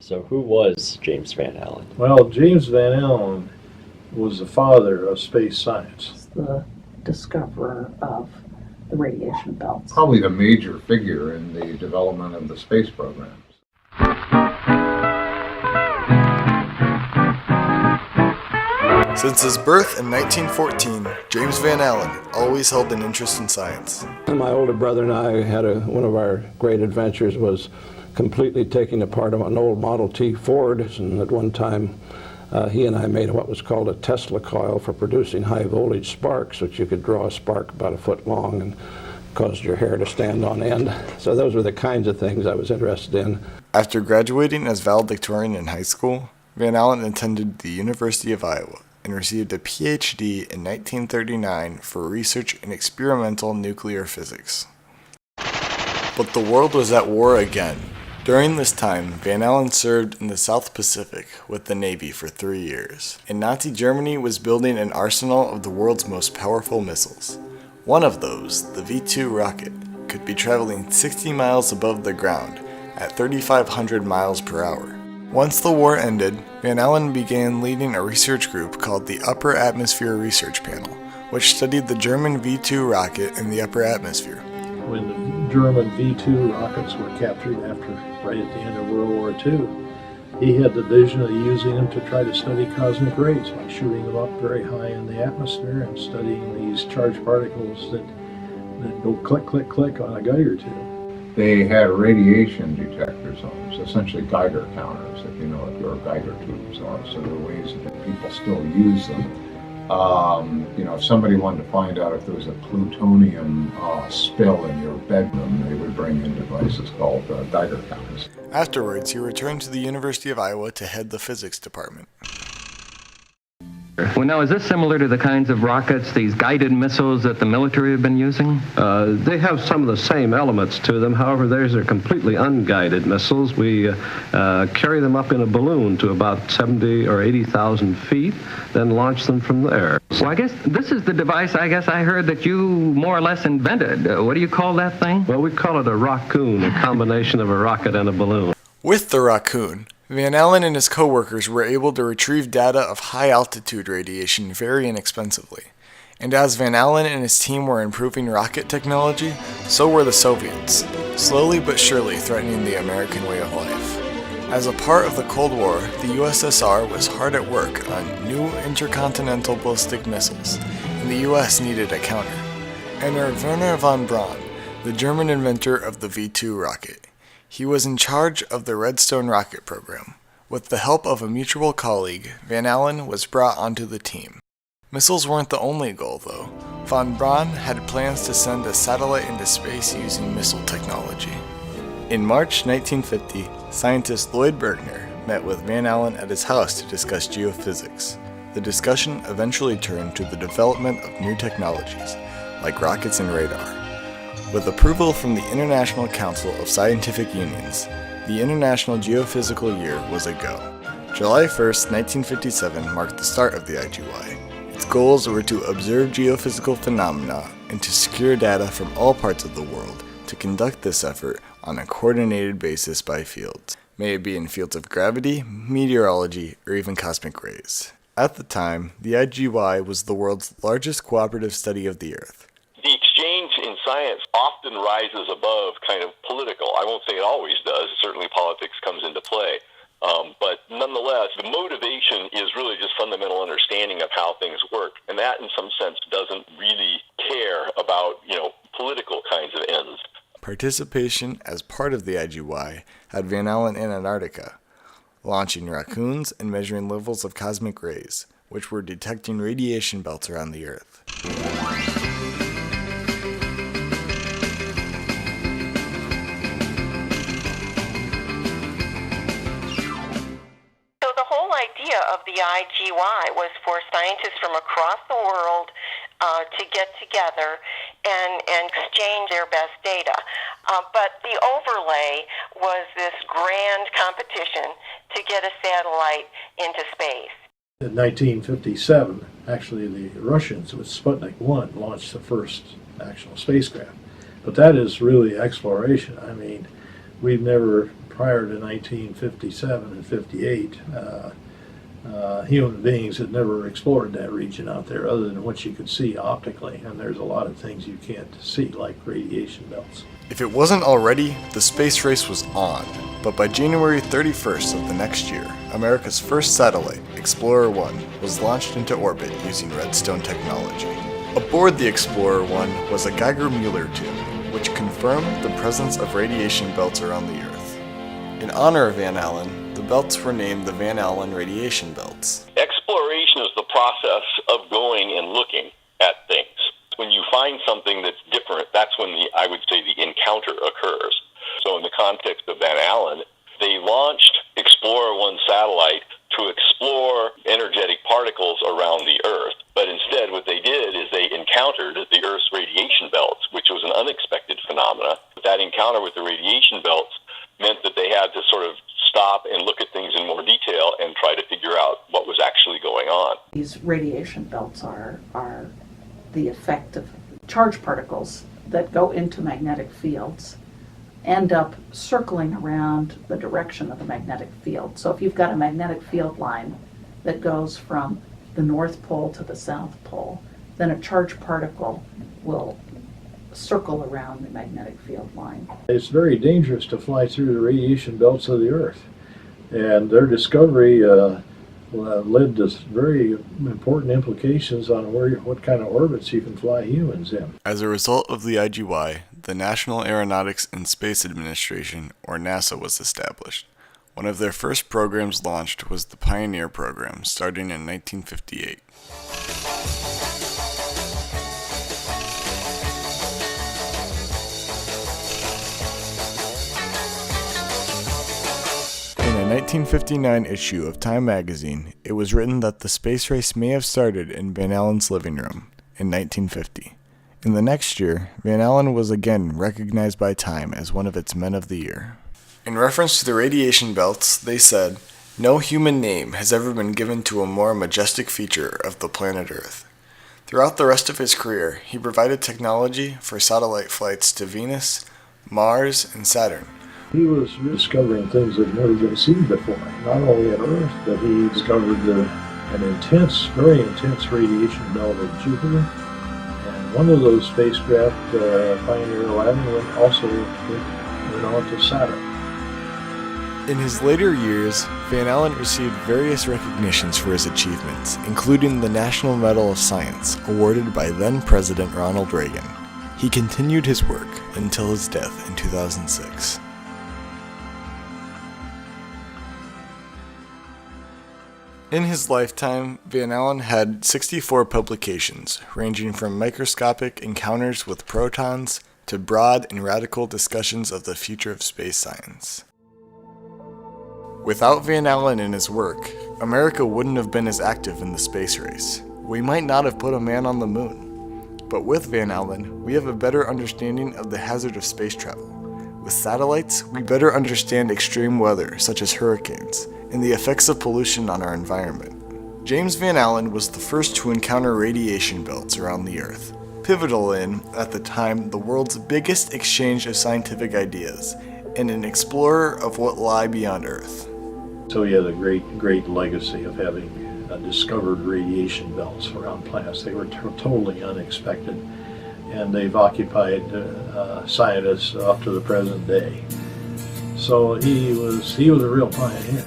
So who was James Van Allen? Well, James Van Allen was the father of space science. The discoverer of the radiation belts. Probably the major figure in the development of the space programs. Since his birth in 1914, James Van Allen always held an interest in science. My older brother and I had one of our great adventures was completely taking apart an old Model T Ford, and at one time he and I made what was called a Tesla coil for producing high voltage sparks, which you could draw a spark about a foot long and caused your hair to stand on end. So those were the kinds of things I was interested in. After graduating as valedictorian in high school, Van Allen attended the University of Iowa and received a PhD in 1939 for research in experimental nuclear physics. But the world was at war again. During this time, Van Allen served in the South Pacific with the Navy for 3 years, and Nazi Germany was building an arsenal of the world's most powerful missiles. One of those, the V-2 rocket, could be traveling 60 miles above the ground at 3,500 miles per hour. Once the war ended, Van Allen began leading a research group called the Upper Atmosphere Research Panel, which studied the German V-2 rocket in the upper atmosphere. When the German V-2 rockets were captured right at the end of World War II, he had the vision of using them to try to study cosmic rays by shooting them up very high in the atmosphere and studying these charged particles that go click, click, click on a Geiger tube. They had radiation detectors on them, so essentially Geiger counters, if you know what your Geiger tubes are. So there are ways that people still use them. If somebody wanted to find out if there was a plutonium spill in your bedroom, they would bring in devices called Geiger counters. Afterwards, he returned to the University of Iowa to head the physics department. Well, now, is this similar to the kinds of rockets, these guided missiles that the military have been using? They have some of the same elements to them. However, theirs are completely unguided missiles. We carry them up in a balloon to about 70 or 80,000 feet, then launch them from there. Well, I guess this is the device I heard that you more or less invented. What do you call that thing? Well, we call it a raccoon, a combination of a rocket and a balloon. With the raccoon, Van Allen and his co-workers were able to retrieve data of high-altitude radiation very inexpensively. And as Van Allen and his team were improving rocket technology, so were the Soviets, slowly but surely threatening the American way of life. As a part of the Cold War, the USSR was hard at work on new intercontinental ballistic missiles, and the US needed a counter. Enter Wernher von Braun, the German inventor of the V-2 rocket. He was in charge of the Redstone rocket program. With the help of a mutual colleague, Van Allen was brought onto the team. Missiles weren't the only goal, though. Von Braun had plans to send a satellite into space using missile technology. In March 1950, scientist Lloyd Bergner met with Van Allen at his house to discuss geophysics. The discussion eventually turned to the development of new technologies, like rockets and radar. With approval from the International Council of Scientific Unions, the International Geophysical Year was a go. July 1st, 1957 marked the start of the IGY. Its goals were to observe geophysical phenomena and to secure data from all parts of the world to conduct this effort on a coordinated basis by fields, may it be in fields of gravity, meteorology, or even cosmic rays. At the time, the IGY was the world's largest cooperative study of the Earth. The exchange in science often rises above kind of political. I won't say it always does. Certainly politics comes into play. But nonetheless, the motivation is really just fundamental understanding of how things work. And that, in some sense, doesn't really care about, political kinds of ends. Participation as part of the IGY had Van Allen in Antarctica, launching raccoons and measuring levels of cosmic rays, which were detecting radiation belts around the Earth. Idea of the IGY was for scientists from across the world to get together and exchange their best data. But the overlay was this grand competition to get a satellite into space. In 1957, actually the Russians with Sputnik 1 launched the first actual spacecraft. But that is really exploration. I mean, we've never prior to 1957 and 58, human beings had never explored that region out there other than what you could see optically, and there's a lot of things you can't see, like radiation belts. If it wasn't already, the space race was on, but by January 31st of the next year, America's first satellite, Explorer 1, was launched into orbit using Redstone technology. Aboard the Explorer 1 was a Geiger-Müller tube, which confirmed the presence of radiation belts around the Earth. In honor of Van Allen, the belts were named the Van Allen radiation belts. Exploration is the process of going and looking at things. When you find something that's different, that's when I would say the encounter occurs. So in the context of Van Allen, they launched Explorer 1 satellite to explore energetic particles around the Earth. But instead, what they did is they encountered the Earth's radiation belts, which was an unexpected phenomena. That encounter with the radiation belts meant that they had to sort of stop and look at things in more detail and try to figure out what was actually going on. These radiation belts are the effect of charged particles that go into magnetic fields, end up circling around the direction of the magnetic field. So if you've got a magnetic field line that goes from the North Pole to the South Pole, then a charged particle will circle around the magnetic field line. It's very dangerous to fly through the radiation belts of the Earth, and their discovery led to very important implications on what kind of orbits you can fly humans in. As a result of the IGY, the National Aeronautics and Space Administration, or NASA, was established. One of their first programs launched was the Pioneer program, starting in 1958. In a 1959 issue of Time magazine, it was written that the space race may have started in Van Allen's living room in 1950. In the next year, Van Allen was again recognized by Time as one of its Men of the Year. In reference to the radiation belts, they said, "No human name has ever been given to a more majestic feature of the planet Earth." Throughout the rest of his career, he provided technology for satellite flights to Venus, Mars, and Saturn. He was discovering things that had never been seen before, not only at Earth, but he discovered an intense, very intense radiation belt at Jupiter. And one of those spacecraft, Pioneer 11, went on to Saturn. In his later years, Van Allen received various recognitions for his achievements, including the National Medal of Science, awarded by then-President Ronald Reagan. He continued his work until his death in 2006. In his lifetime, Van Allen had 64 publications, ranging from microscopic encounters with protons to broad and radical discussions of the future of space science. Without Van Allen and his work, America wouldn't have been as active in the space race. We might not have put a man on the moon. But with Van Allen, we have a better understanding of the hazard of space travel. With satellites, we better understand extreme weather, such as hurricanes, and the effects of pollution on our environment. James Van Allen was the first to encounter radiation belts around the Earth, pivotal in, at the time, the world's biggest exchange of scientific ideas, and an explorer of what lie beyond Earth. So he had a great legacy of having discovered radiation belts around planets. They were totally unexpected, and they've occupied scientists up to the present day. So he was a real pioneer.